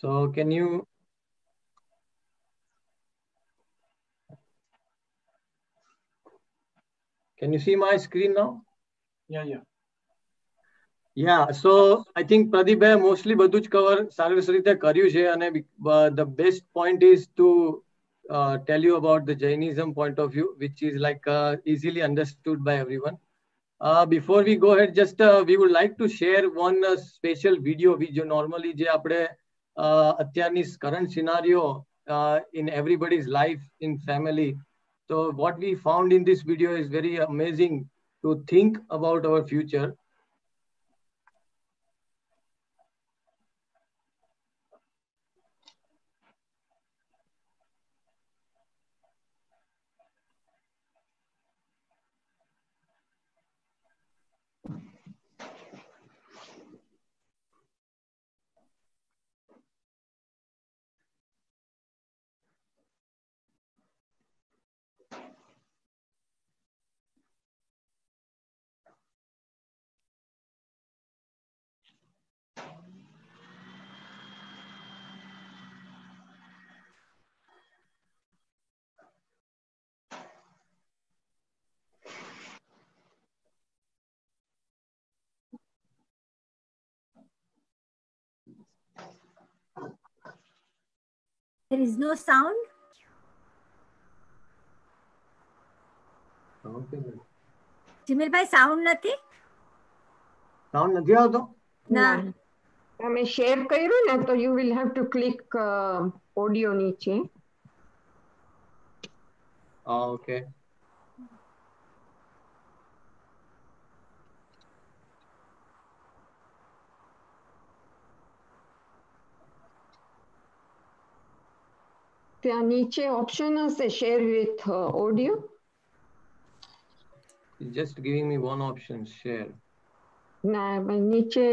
So can you see my screen now? Yeah, so I think Pradeep bhai mostly બધું જ cover સરસ રીતે કર્યું છે અને the best point is to tell you about the Jainism point of view, which is like easily understood by everyone. Before we go ahead, just we would like to share one special video which normally જે આપણે અત્યારની current scenario in everybody's life in family. So what we found in this video is very amazing to think about our future. There is no sound. Jimil bhai, sound નથી? Sound નથી આવતો? ના. તમે share કર્યું ને તો you will have to click audio નીચે. Okay. ત્યાં નીચે ઓપ્શન હશે share with audio. It's just giving me one option, share. ના, નીચે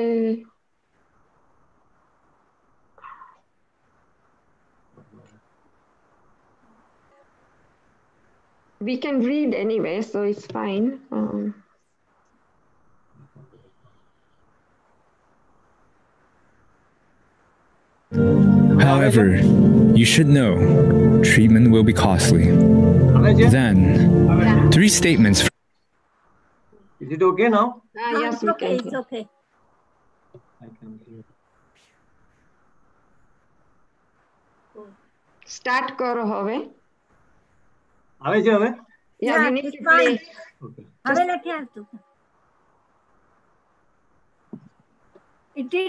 we can read anyway, so it's fine. However, you should know treatment will be costly. Then, 3 statements. Is it okay now? Yes, It's okay. It's okay. I can hear. Start કરો હવે. આવે છે હવે? Yeah, you need to play. Okay. હવે નથી આવતું.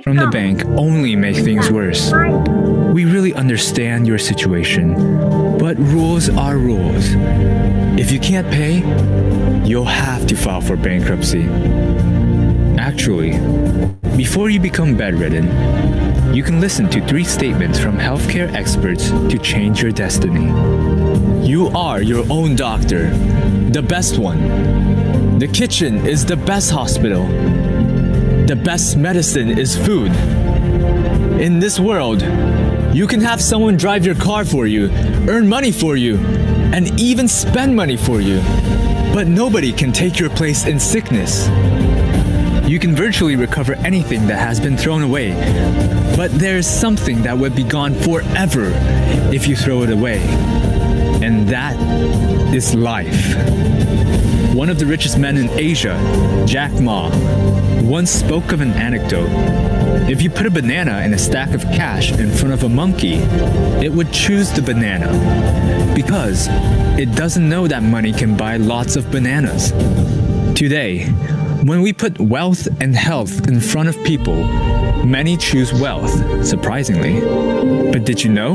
From the bank only make things worse. We really understand your situation, but rules are rules. If you can't pay, you'll have to file for bankruptcy. Actually, before you become bedridden, you can listen to 3 statements from healthcare experts to change your destiny. You are your own doctor, the best one. The kitchen is the best hospital. The best medicine is food. In this world, you can have someone drive your car for you, earn money for you, and even spend money for you. But nobody can take your place in sickness. You can virtually recover anything that has been thrown away, but there is something that would be gone forever if you throw it away. And that is life. One of the richest men in Asia, Jack Ma, once spoke of an anecdote. If you put a banana in a stack of cash in front of a monkey, it would choose the banana because it doesn't know that money can buy lots of bananas. Today, when we put wealth and health in front of people, many choose wealth, surprisingly. But did you know?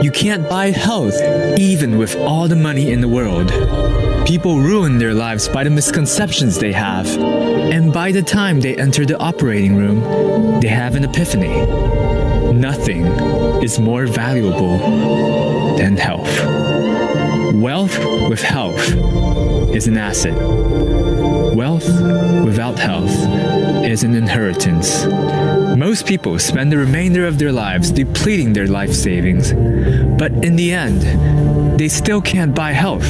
You can't buy health even with all the money in the world. People ruin their lives by the misconceptions they have. And by the time they enter the operating room, they have an epiphany. Nothing is more valuable than health. Wealth with health is an asset. Wealth without health is an inheritance. Most people spend the remainder of their lives depleting their life savings, but in the end, they still can't buy health.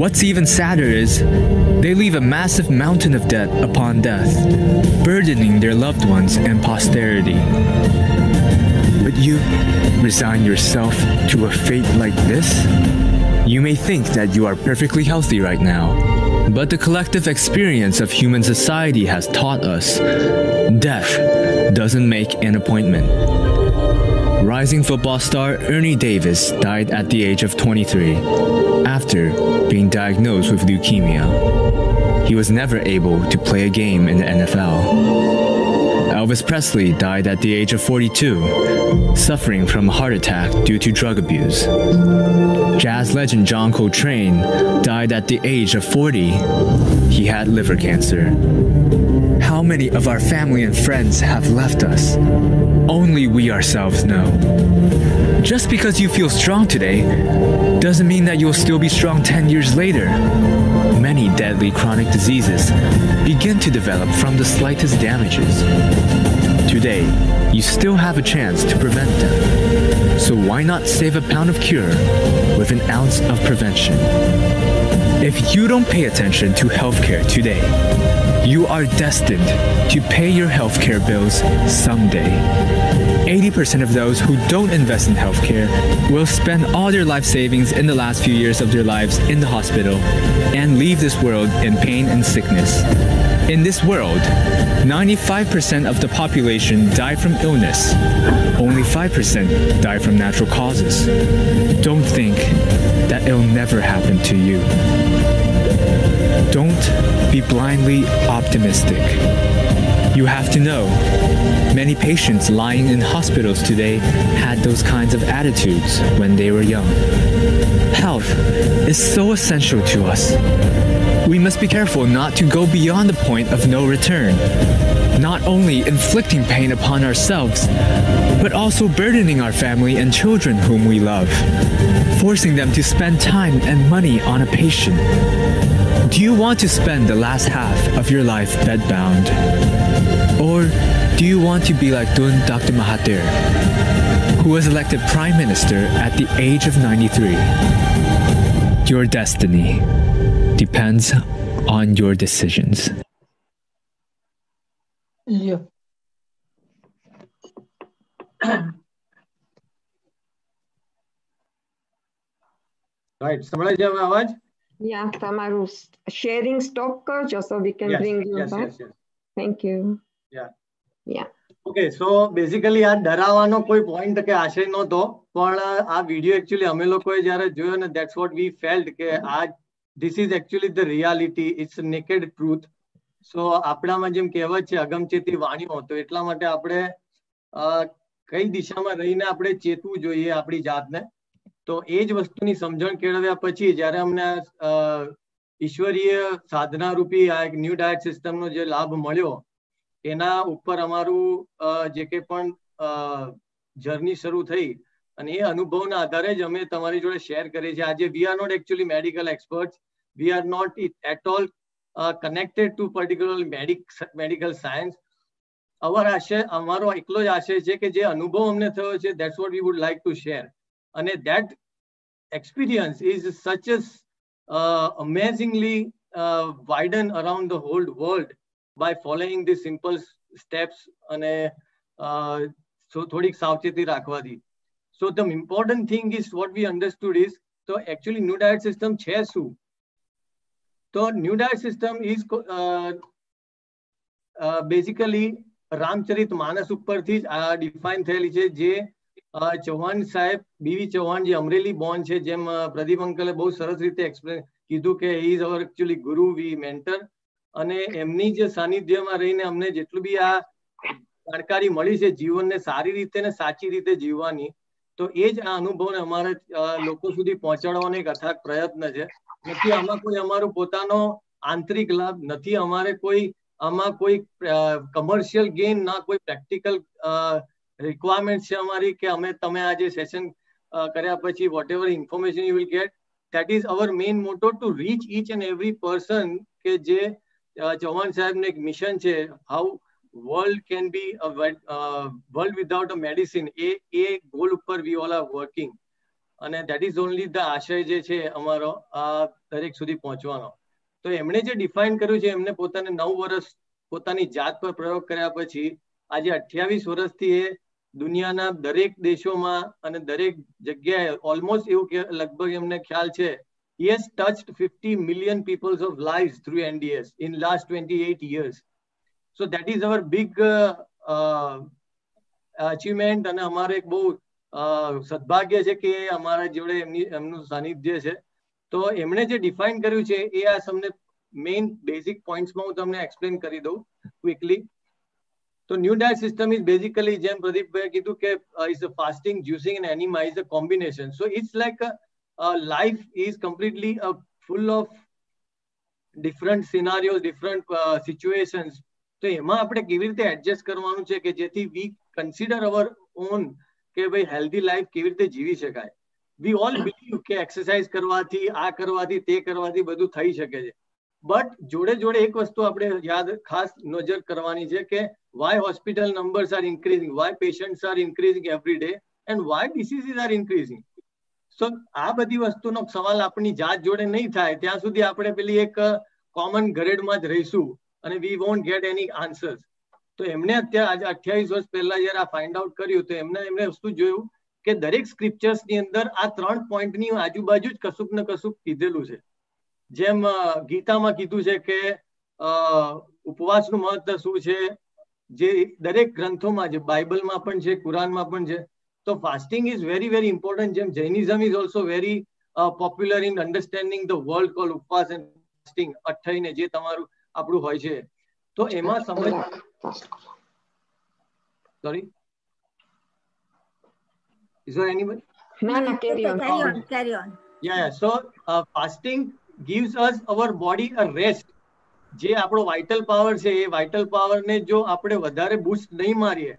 What's even sadder is they leave a massive mountain of debt upon death, burdening their loved ones and posterity. But you resign yourself to a fate like this? You may think that you are perfectly healthy right now, but the collective experience of human society has taught us death doesn't make an appointment. Rising football star Ernie Davis died at the age of 23 after being diagnosed with leukemia. He was never able to play a game in the NFL. Elvis Presley died at the age of 42, suffering from a heart attack due to drug abuse. Jazz legend John Coltrane died at the age of 40. He had liver cancer. How many of our family and friends have left us? Only we ourselves know. Just because you feel strong today doesn't mean that you'll still be strong 10 years later. Many deadly chronic diseases begin to develop from the slightest damages. Today, you still have a chance to prevent them. So why not save a pound of cure with an ounce of prevention? If you don't pay attention to healthcare today, you are destined to pay your healthcare bills someday. 80% of those who don't invest in healthcare will spend all their life savings in the last few years of their lives in the hospital and leave this world in pain and sickness. In this world, 95% of the population die from illness. Only 5% die from natural causes. Don't think that it'll never happen to you. Don't be blindly optimistic. You have to know, many patients lying in hospitals today had those kinds of attitudes when they were young. Health is so essential to us. We must be careful not to go beyond the point of no return, not only inflicting pain upon ourselves, but also burdening our family and children whom we love, forcing them to spend time and money on a patient. Do you want to spend the last half of your life bedbound? Or do you want to be like Dr. Mahathir, who was elected Prime Minister at the age of 93? Your destiny depends on your decisions. Yeah. Right. સંભળાય છે હવે અવાજ? Yeah, તમારું sharing stop કરજો so we can bring you back. Yes. Thank you. Yeah. Okay, so basically આ ડરાવવાનો કોઈ point કે આશય નહોતો, પણ આ વિડિયો એકચ્યુઅલી અમે લોકોએ જ્યારે જોયો ને that's what we felt કે આ this is actually the reality, it's a naked truth. So આપણામાં જેમ કહેવત છે અગમચેતી વાણીઓ, તો એટલા માટે આપણે કઈ દિશામાં રહીને આપણે ચેતવું જોઈએ આપણી જાતને. તો એ જ વસ્તુની સમજણ કેળવ્યા પછી જ્યારે અમને ઈશ્વરીય સાધના રૂપી આ એક ન્યૂ ડાયટ સિસ્ટમનો જે લાભ મળ્યો, એના ઉપર અમારું જે કંઈ પણ જર્ની શરૂ થઈ અને એ અનુભવના આધારે જ અમે તમારી જોડે શેર કરીએ છીએ. આજે we are not actually medical experts, we are not at all connected to particular medical science. અમારો એકલો જ આશય છે કે જે અનુભવ અમને થયો છે, that's what we would like to share. And that experience is such as amazingly widen around the whole world by following the simple steps and so થોડીક સાવચેતી રાખવાથી. So the important thing is what we understood is, so actually new diet system છે શું? So new diet system is basically Ramcharit માનસ ઉપરથી જ define થયેલી છે, જે ચૌહાણ સાહેબ, બીવી ચૌહાણ જે અમરેલી બોર્ન છે, જેમ પ્રદીપ અંકલે બહુ સરસ રીતે એક્સપ્લેન કીધું કે હી ઇઝ અવર એકચ્યુઅલી ગુરુ, વી મેન્ટર, અને એમની જે સાનિધ્યમાં રહીને અમને જેટલું બી આ જાણકારી મળી છે જીવનને સારી રીતે ને સાચી રીતે જીવવાની, તો એ જ આ અનુભવને અમારે લોકો સુધી પહોંચાડવાનો એક અથાગ પ્રયત્ન છે. નથી આમાં કોઈ અમારું પોતાનો આંતરિક લાભ નથી, અમારે કોઈ આમાં કોઈ કમર્શિયલ ગેઇન, ના કોઈ પ્રેક્ટિકલ રિક્વાયરમેન્ટ છે અમારી કે અમે તમે આ જે સેશન કર્યા પછી whatever information you will get, that is our main motto, to reach each and every person કે જે ચૌહાણ સાહેબનું એક મિશન છે, how world can be a world without a medicine, A goal ઉપર we all are working, અને that is only the આશય જે છે અમારો આ દરેક સુધી પહોંચવાનો. તો એમણે જે ડિફાઇન કર્યું છે, એમને પોતાને 9 વર્ષ પોતાની જાત પર પ્રયોગ કર્યા પછી આજે 28 વર્ષથી એ દુનિયાના દરેક દેશોમાં અને દરેક જગ્યાએ ઓલમોસ્ટ એવું કે લગભગ એમને ખ્યાલ છે he has touched 50 million people's of lives through NDS in last 28 years. So that is our big achievement અને અમારે એક બહુ સદભાગ્ય છે કે અમારા જોડે એમનું સાનિધ્ય છે. તો એમણે જે ડિફાઇન કર્યું છે એ આ તમને મેઇન બેઝિક પોઈન્ટ્સમાં હું તમને એક્સપ્લેન કરી દઉં ક્વિકલી. તો new diet system is basically જેમ પ્રદીપભાઈ કીધું કે is a fasting, juicing and enema is a combination. So it's like life is completely full of different scenarios, different situations. તો એમાં આપણે કેવી રીતે એડજસ્ટ કરવાનું છે કે જેથી we consider our own કે ભાઈ healthy life કેવી રીતે જીવી શકાય. We all believe કે એક્સરસાઇઝ કરવાથી, આ કરવાથી, તે કરવાથી બધું થઈ શકે છે. બટ જોડે જોડે એક વસ્તુ આપણે યાદ ખાસ નજર કરવાની છે કે why hospital numbers are increasing, why patients are increasing every day and why diseases are increasing. So આ બધી વસ્તુનો સવાલ આપણી જાત જોડે નહીં થાય ત્યાં સુધી આપણે પેલી એક કોમન ગ્રેડમાં જ રહીશું અને we won't get any answers. તો એમને અત્યારે આજે 28 વર્ષ પહેલા જ્યારે આ ફાઇન્ડ આઉટ કર્યું તો એમને વસ્તુ જોયું કે દરેક સ્ક્રિપ્ચર્સની અંદર આ 3 પોઈન્ટની આજુબાજુ જ કશુંક ને કશુંક કીધેલું છે. જેમ ગીતામાં કીધું છે કે ઉપવાસનું મહત્વ શું છે, જે દરેક ગ્રંથોમાં છે, બાઇબલમાં પણ છે, કુરાનમાં પણ છે. So fasting is very, very important. Jainism is also very popular in understanding the world called upvas and fasting. 28 ને જે તમારું આપણું હોય છે. તો એમાં સમજ sorry, is there anybody? No, carry on. Carry on. Yeah. So fasting gives us our body a rest. જે આપણો વાઇટલ પાવર છે એ વાઇટલ પાવરને જો આપણે વધારે બૂસ્ટ નહીં મારીએ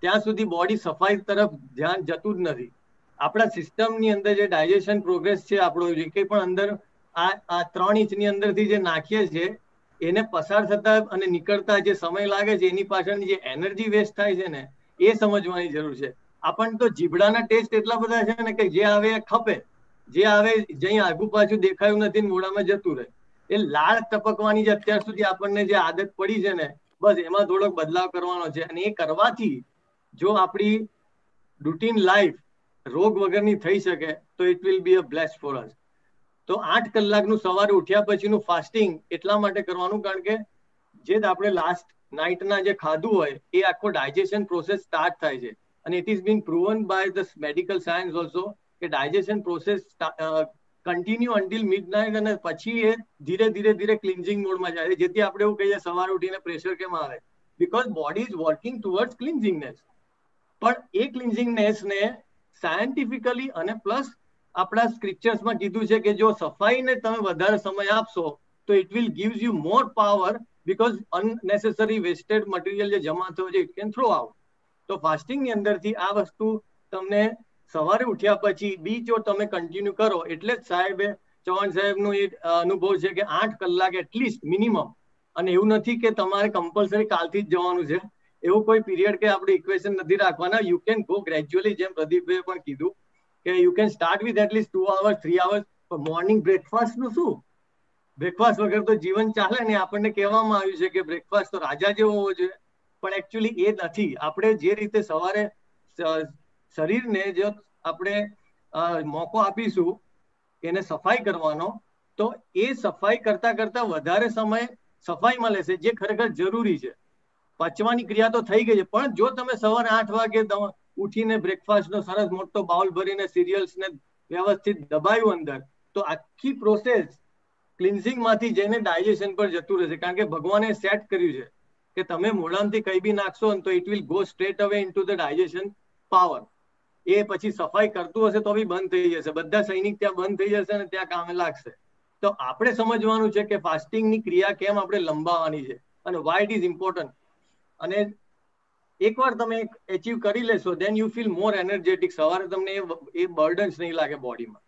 ત્યાં સુધી બોડી સફાઈ તરફ ધ્યાન જતું જ નથી. આપણા સિસ્ટમની અંદર જે ડાયજેશન પ્રોગ્રેસ છે આપણો જે કંઈ પણ અંદર આ 3 ઇંચની અંદરથી જે નાખીએ છીએ એને પસાર થતા અને નીકળતા જે સમય લાગે છે એની પાછળની જે એનર્જી વેસ્ટ થાય છે ને એ સમજવાની જરૂર છે. આપણને તો જીભડાના ટેસ્ટ એટલા બધા છે ને કે જે આવે એ ખપે, જે આવે જઈ આગુ પાછું દેખાયું નથી મોઢામાં જતું રહે. એ લાળ ટપકવાની જે અત્યાર સુધી આપણને જે આદત પડી છે ને બસ એમાં થોડોક બદલાવ કરવાનો છે. અને એ કરવાથી જો આપણી રૂટીન લાઈફ રોગ વગરની થઈ શકે તો it will be a blessed for us. તો 8 કલાકનું સવારે ઉઠ્યા પછીનું ફાસ્ટિંગ એટલા માટે કરવાનું કારણ કે જે આપણે લાસ્ટ નાઇટના જે ખાધું હોય એ આખો ડાયજેશન પ્રોસેસ સ્ટાર્ટ થાય છે. અને it is been proven by the medical science also કે digestion process continue until midnight અને પછી એ ધીરે ધીરે ધીરે ક્લિન્ઝિંગ મોડમાં જાય છે. જેથી આપણે એવું કહીએ સવારે ઉઠીને પ્રેશર કેમ આવે, because body is working towards cleansingness. પણ એ ક્લિન્ઝિંગનેસને સાયન્ટિફિકલી અને પ્લસ આપણા સ્ક્રિપ્ચર્સમાં કીધું છે કે જો સફાઈને તમે વધારે સમય આપશો તો it will gives you more power because અનનેસેસરી vested material જે જમા થયો છે ઇટ કેન થ્રો આઉટ. તો ફાસ્ટિંગની અંદરથી આ વસ્તુ તમને સવારે ઉઠ્યા પછી બી જો તમે કન્ટિન્યુ કરો એટલે જ સાહેબે ચૌહાણ સાહેબનો એ અનુભવ છે કે 8 કલાક એટલીસ્ટ મિનિમમ. અને એવું નથી કે તમારે કમ્પલસરી કાલથી જ જવાનું છે, એવું કોઈ પીરિયડ કે આપણે ઇક્વેશન નથી રાખવાના. યુ કેન ગો ગ્રેજ્યુઅલી, જેમ પ્રદીપભાઈએ પણ કીધું કે you can start with at least 2 hours 3 hours. પણ મોર્નિંગ બ્રેકફાસ્ટનું શું? બ્રેકફાસ્ટ વગર તો જીવન ચાલે ને. આપણને કહેવામાં આવ્યું છે કે બ્રેકફાસ્ટ તો રાજા જેવો હોવો જોઈએ, પણ એકચ્યુઅલી એ નથી. આપણે જે રીતે સવારે શરીરને જો આપણે મોકો આપીશું એને સફાઈ કરવાનો તો એ સફાઈ કરતા કરતા વધારે સમય સફાઈમાં લેશે જે ખરેખર જરૂરી છે. પચવાની ક્રિયા તો થઈ ગઈ છે પણ જો તમે સવારે 8 વાગે ઉઠીને બ્રેકફાસ્ટનો સરસ મોટો બાઉલ ભરીને સિરિયલ્સને વ્યવસ્થિત દબાયું અંદર તો આખી પ્રોસેસ ક્લિન્ઝિંગમાંથી જઈને ડાયજેશન પર જતું રહેશે. કારણ કે ભગવાને સેટ કર્યું છે કે તમે મોઢામાંથી કંઈ બી નાખશો ને તો ઇટ વિલ ગો સ્ટ્રેટ અવે ઇન્ટુ ધ ડાયજેશન પાવર. એ પછી સફાઈ કરતું હશે તો બી બંધ થઈ જશે, બધા સૈનિક ત્યાં બંધ થઈ જશે અને ત્યાં કામે લાગશે. તો આપણે સમજવાનું છે કે ફાસ્ટિંગની ક્રિયા કેમ આપણે લંબાવવાની છે અને વાય ઇટ ઇઝ ઇમ્પોર્ટન્ટ. અને એકવાર તમે એચીવ કરી લેશો then you feel more energetic. સવારે તમને એ બર્ડન્સ નહીં લાગે બોડીમાં.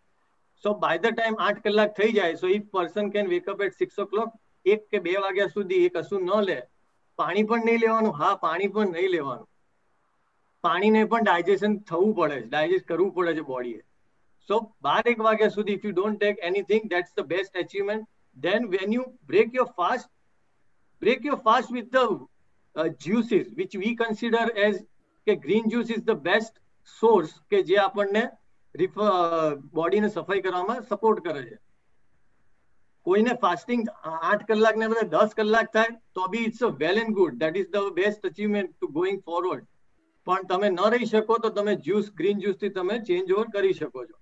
સો બાય ધ ટાઈમ 8 કલાક થઈ જાય so if person can wake up at 6 o'clock 1 કે 2 વાગ્યા સુધી એ કશું ન લે, પાણી પણ નહીં લેવાનું. હા, પાણી પણ નહીં લેવાનું. પાણીને પણ ડાયજેશન થવું પડે, ડાયજેસ્ટ કરવું પડે છે બોડીએ. સો 12-1 વાગ્યા સુધી if you don't take anything that's the best achievement. Then when you break your fast with the juices which we consider as કે green juice is the best source કે જે આપણને બોડીને સફાઈ કરવામાં સપોર્ટ કરે છે. કોઈને ફાસ્ટિંગ 8 કલાક ને બધા 10 કલાક થાય તો બી it's a well and good, that is the best achievement to going forward. પણ તમે ન રહી શકો તો તમે ગ્રીન જ્યુસ થી તમે ચેન્જ ઓવર કરી શકો છો.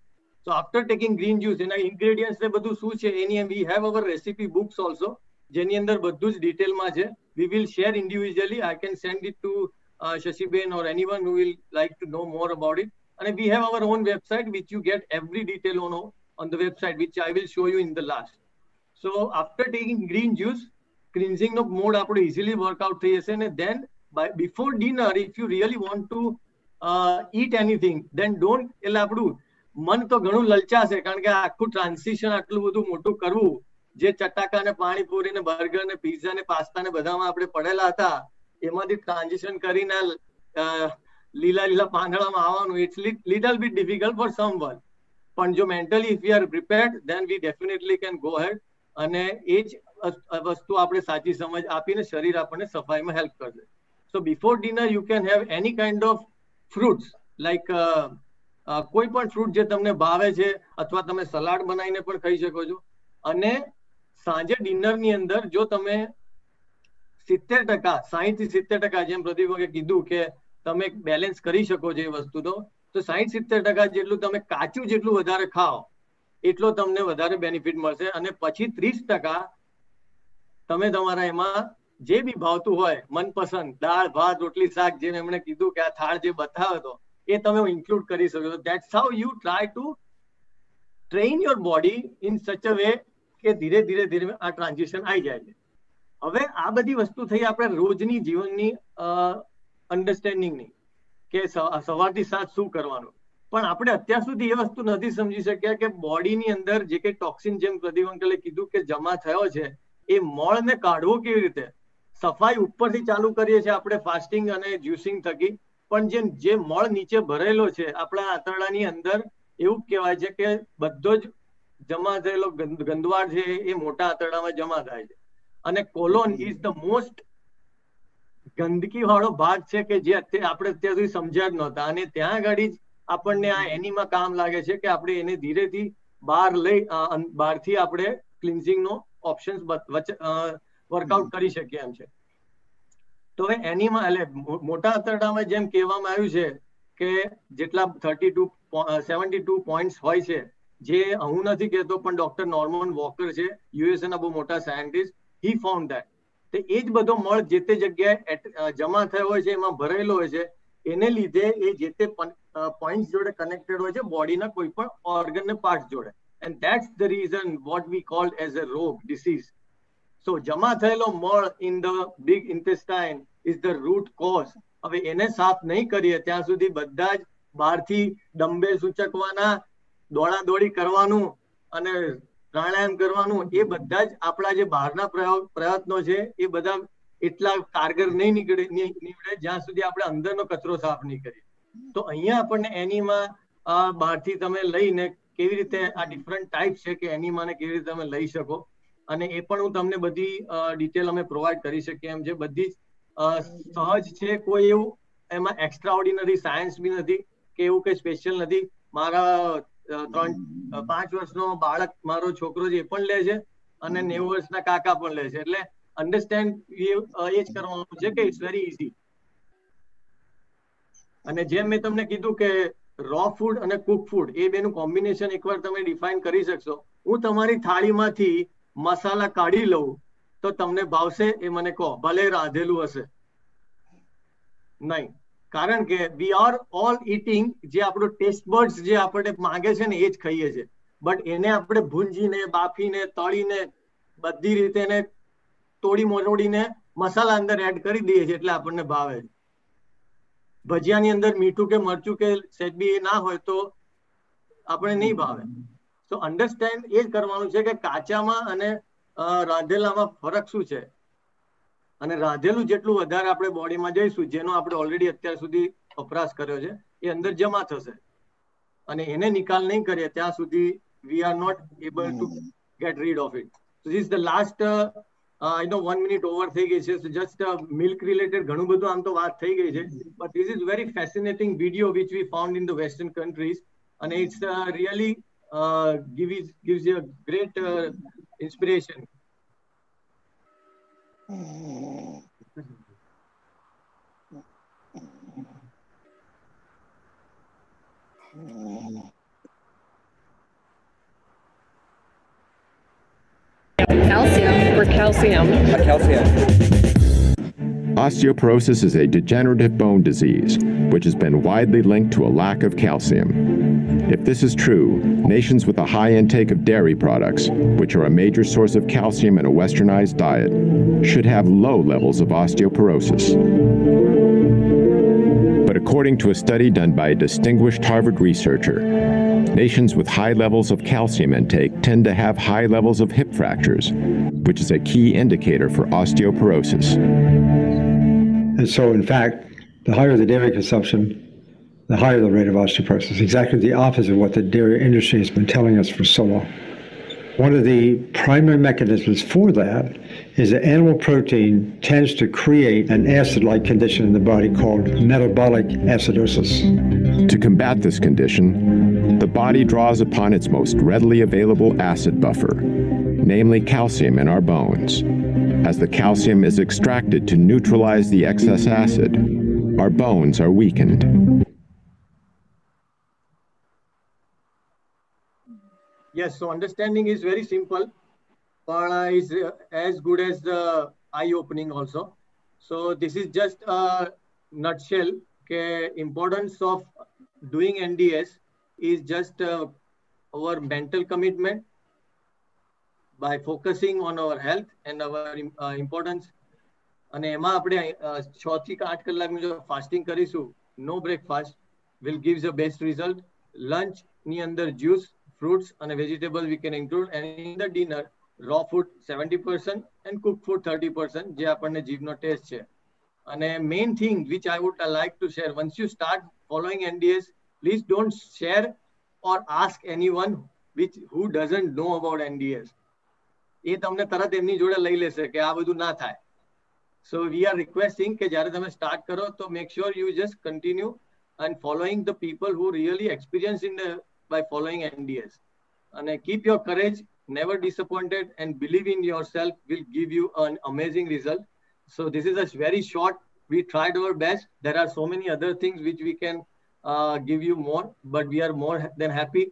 So after taking green juice, એના ઇન્ગ્રેડિયન્ટ્સ ને બધું શું છે એની we have our recipe books also, જેની અંદર બધું જ ડિટેલમાં છે. We will share individually. I can send it to Shashiben or anyone who will like to know more about it. And we have our own website which you get every detail on the website, which I will show you in the last. So after taking green juice, cleansing of mode આપણે easily work out થઈ જશે. And then before dinner, if you really want to eat anything, then don't, એટલે આપણું મન તો ઘણું લલચાશે, કારણ કે આખું ટ્રાન્સિશન આટલું બધું મોટું કરવું, જે ચટાકા ને પાણીપુરી ને બર્ગર ને પિઝા ને પાસ્તા ને બધામાં આપણે પડેલા હતા, એમાંથી ટ્રાન્ઝિશન કરીને લીલા લીલા પાંદડામાં આવવાનું, it's little bit difficult for someone. પણ જો mentally if we are prepared, then we definitely can go head. અને એ જ વસ્તુ આપણે સાચી સમજ આપીને શરીર આપણને સફાઈમાં હેલ્પ કરશે. સો before dinner you can have any kind of fruits, like કોઈ પણ ફ્રૂટ જે તમને ભાવે છે, અથવા તમે સલાડ બનાવીને પણ ખાઈ શકો છો. અને સાંજે ડિનરની અંદર જો તમે 70%, 60 થી 70%, જેમ પ્રદીપે કીધું કે તમે બેલેન્સ કરી શકો છો એ વસ્તુ, તો 60-70% જેટલું તમે કાચું જેટલું વધારે ખાઓ એટલો તમને વધારે બેનિફિટ મળશે. અને પછી 30% તમે તમારા એમાં જે બી ભાવતું હોય મનપસંદ દાળ ભાત રોટલી શાક, જેમ એમણે કીધું કે આ થાળ જે બતાવ્યો હતો એ તમે ઇન્ક્લુડ કરી શકો છો. That's how you try to train your body in such a way કે ધીરે ધીરે ધીરે આ ટ્રાન્ઝિશન આવી જાય છે. હવે આ બધી વસ્તુ થઈ આપણે રોજની જીવનની અન્ડરસ્ટેન્ડિંગની, કે સવારથી સાંજ શું કરવાનું. પણ આપણે અત્યાર સુધી એ વસ્તુ નથી સમજી શક્યા કે બોડીની અંદર જે કંઈ ટોક્સિન, જેમ પ્રદીપ અંકલે કીધું કે જમા થયો છે, એ મળને કાઢવો કેવી રીતે. સફાઈ ઉપરથી ચાલુ કરીએ છીએ આપણે ફાસ્ટિંગ અને જ્યુસિંગ થકી, પણ જે મળ નીચે ભરેલો છે આપણા આંતરડાની અંદર, એવું કહેવાય છે કે બધો જ જમા થયેલો ગંદવાડ છે એ મોટા આંતરડામાં જમા થાય છે. અને કોલોન ઇઝ ધ મોસ્ટ ગંદકી વાળો ભાગ છે કે જે આપણે અત્યાર સુધી સમજ્યા જ નહોતા. અને ત્યાં આગળ જ આપણને આ એનીમાં કામ લાગે છે કે આપણે એને ધીરેથી બહારથી આપણે ક્લિન્ઝિંગનો ઓપ્શન્સ વર્કઆઉટ કરી શકીએ એમ છે. તો હવે એનીમાં એટલે મોટા આંતરડામાં જેમ કહેવામાં આવ્યું છે કે જેટલા 72 પોઈન્ટ્સ હોય છે, જે હું નથી કહેતો પણ ડોક્ટર નોર્મન વોકર છે, યુએસએ ના બહુ મોટા સાયન્ટિસ્ટ, હી ફાઉન્ડ ધેટ. તો એ જ બધો મળ જે તે જગ્યાએ જમા થયો હોય છે, એમાં ભરેલો હોય છે, એને લીધે એ જે તે પોઈન્ટ્સ જોડે કનેક્ટેડ હોય છે બોડીના કોઈ પણ ઓર્ગન ને પાર્ટ જોડે. And that's the reason what we cold as a રોગ, ડિસીઝ. સો જમા થયેલો મળ in the big intestine is the root cause. હવે એને સાફ નહીં કરીએ ત્યાં સુધી બધા જ બહારથી ડમ્બેલ સૂચકવાના, દોડાદોડી કરવાનું અને પ્રાણાયામ કરવાનું, એ બધા જ આપણા જે બહારના પ્રયત્નો છે એ બધા એટલા કારગર નહીં નીવડે જ્યાં સુધી આપણે અંદરનો કચરો સાફ નહીં કરીએ. તો અહીંયા આપણને એનીમાં બહારથી તમે લઈને કેવી રીતે આ ડિફરન્ટ ટાઈપ છે કે એનીમાને કેવી રીતે તમે લઈ શકો, અને એ પણ હું તમને બધી ડિટેલ અમે પ્રોવાઈડ કરી શકીએ એમ છે. બધી સહજ છે, કોઈ એવું એમાં એક્સ્ટ્રા ઓર્ડિનરી સાયન્સ બી નથી કે એવું કઈ સ્પેશિયલ નથી. મારા 5 વર્ષનો બાળક, મારો છોકરો છે, એ પણ લે છે, અને 90 વર્ષના કાકા પણ લે છે. એટલે અન્ડરસ્ટેન્ડ એ જ કરવાનું છે કે ઇટ્સ વેરી ઇઝી. અને જેમ મેં તમને કીધું કે રો ફૂડ અને કુક ફૂડ, એ બેનું કોમ્બિનેશન એકવાર તમે ડિફાઇન કરી શકશો. હું તમારી થાળીમાંથી મસાલા કાઢી લઉં તો તમને ભાવશે એ મને કહો, ભલે રાંધેલું હશે નહીં. કારણ કે વી આર ઓલ ઇટિંગ, જે આપણો ટેસ્ટ બર્ડ્સ જે આપણે માંગે છે ને એ જ ખાઈએ છીએ. બટ એને આપણે ભૂંજીને, બાફીને, તળીને, બધી રીતે એને તોડી મરોડીને મસાલા અંદર એડ કરી દઈએ છીએ એટલે આપણને ભાવે છે. ભજીયાની અંદર મીઠું કે મરચું કે સેજ બી એ ના હોય તો આપણે નહીં ભાવે. તો અન્ડરસ્ટેન્ડ એ જ કરવાનું છે કે કાચામાં અને રાંધેલામાં ફરક શું છે. અને રાંધેલું જેટલું વધારે આપણે બોડીમાં જઈશું, જેનો આપણે ઓલરેડી અત્યાર સુધી વપરાશ કર્યો છે, એ અંદર જમા થશે. અને એને નિકાલ નહીં કરીએ ત્યાં સુધી we are not able to get rid of it. This is the last I know 1 minute over થઈ ગઈ છે, so just milk related ઘણું બધું આમ તો વાત થઈ ગઈ છે, but this is very fascinating video which we found in the Western countries, and it's really gives you a great inspiration. Calcium. Osteoporosis is a degenerative bone disease, which has been widely linked to a lack of calcium. If this is true, nations with a high intake of dairy products, which are a major source of calcium in a westernized diet, should have low levels of osteoporosis. But according to a study done by a distinguished Harvard researcher, nations with high levels of calcium intake tend to have high levels of hip fractures, which is a key indicator for osteoporosis. And so, in fact, the higher the dairy consumption, the higher the rate of osteoporosis. Exactly the opposite of what the dairy industry has been telling us for so long. One of the primary mechanisms for that is that animal protein tends to create an acid-like condition in the body called metabolic acidosis. To combat this condition, the body draws upon its most readily available acid buffer, namely calcium in our bones. As the calcium is extracted to neutralize the excess acid, our bones are weakened. Yes, so understanding is very simple, but is as good as the eye-opening also. So this is just a nutshell. Okay, importance of doing NDS is just our mental commitment by focusing on our health and our importance. અને એમાં આપણે 6 થી 8 કલાકનું જો fasting કરીશું, no breakfast will give the best result. Lunch ની અંદર juice, fruits and vegetables we can include, and in the dinner raw food 70% and cooked food 30%, જે આપણને જીભનો ટેસ્ટ છે. અને main thing which I would like to share, once you start following NDS, please don't share or ask anyone who doesn't know about NDS. એ તમને તરત એમની જોડે લઈ લેશે કે આ બધું ના થાય. So we are requesting કે જ્યારે તમે start કરો તો make sure you just continue and following the people who really experience by following NDS. And keep your courage, never disappointed, and believe in yourself will give you an amazing result. So this is a very short, we tried our best. There are so many other things which we can give you more, but we are more than happy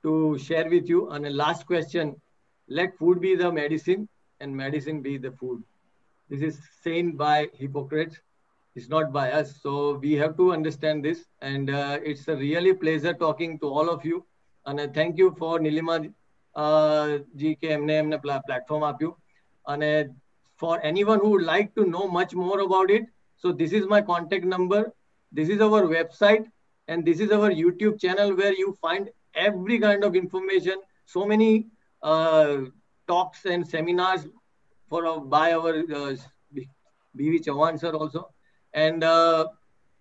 to share with you. And a last question, let food be the medicine and medicine be the food. This is said by Hippocrates. It's not by us. So we have to understand this. And it's a really pleasure talking to all of you. And thank you for Nilima ji ke emne platform aapyu. And for anyone who would like to know much more about it, so this is my contact number. This is our website. And this is our YouTube channel where you find every kind of information. So many talks and seminars by our B.V. Chauhan sir also. And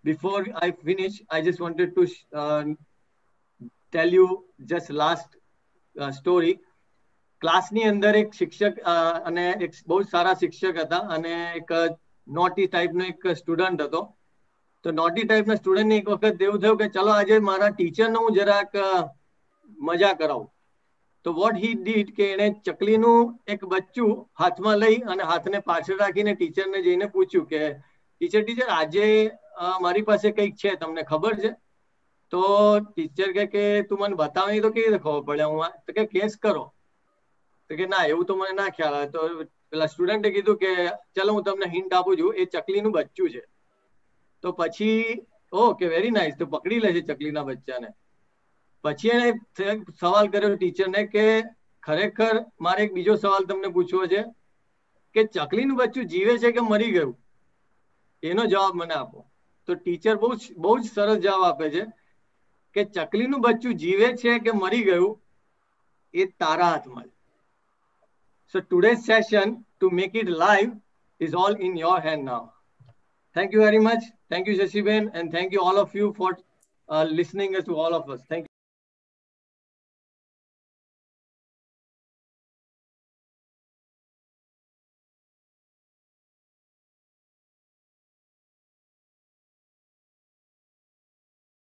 before I finish, I just wanted to tell you just last story. Class ની અંદર એક શિક્ષક અને એક બહુ સારા શિક્ષક હતા, અને એક નોટી ટાઈપનો એક સ્ટુડન્ટ હતો. તો નોટી ટાઈપના સ્ટુડન્ટને એક વખત એવું થયું કે ચલો આજે મારા ટીચરને હું જરાક મજા કરાવું. તો what he did કે એણે ચકલીનું એક બચ્ચું હાથમાં લઈ અને હાથને પાછળ રાખીને ટીચરને જઈને પૂછ્યું કે ટીચર આજે મારી પાસે કંઈક છે, તમને ખબર છે? તો ટીચર કે તું મને બતાવે તો કેવી રીતે ખબર પડે? હું તો કે કેસ કરો. તો કે ના એવું તો મને ના ખ્યાલ આવે. તો પેલા સ્ટુડન્ટે કીધું કે ચલો હું તમને હિન્ટ આપું છું, એ ચકલીનું બચ્ચું છે. તો પછી ઓકે વેરી નાઇસ, તો પકડી લે છે ચકલીના બચ્ચાને. પછી એને સવાલ કર્યો ટીચરને કે ખરેખર મારે એક બીજો સવાલ તમને પૂછવો છે કે ચકલીનું બચ્ચું જીવે છે કે મરી ગયું? એનો જવાબ મને આપો. તો ટીચર બહુ જ સરસ જવાબ આપે છે કે ચકલીનું બચ્ચું જીવે છે કે મરી ગયું એ તારા હાથમાં છે. So today's session, to make it live, is all in your hand now. Thank you very much. Thank you, Shashiben, and thank you all of you for listening to all of us. Thank you.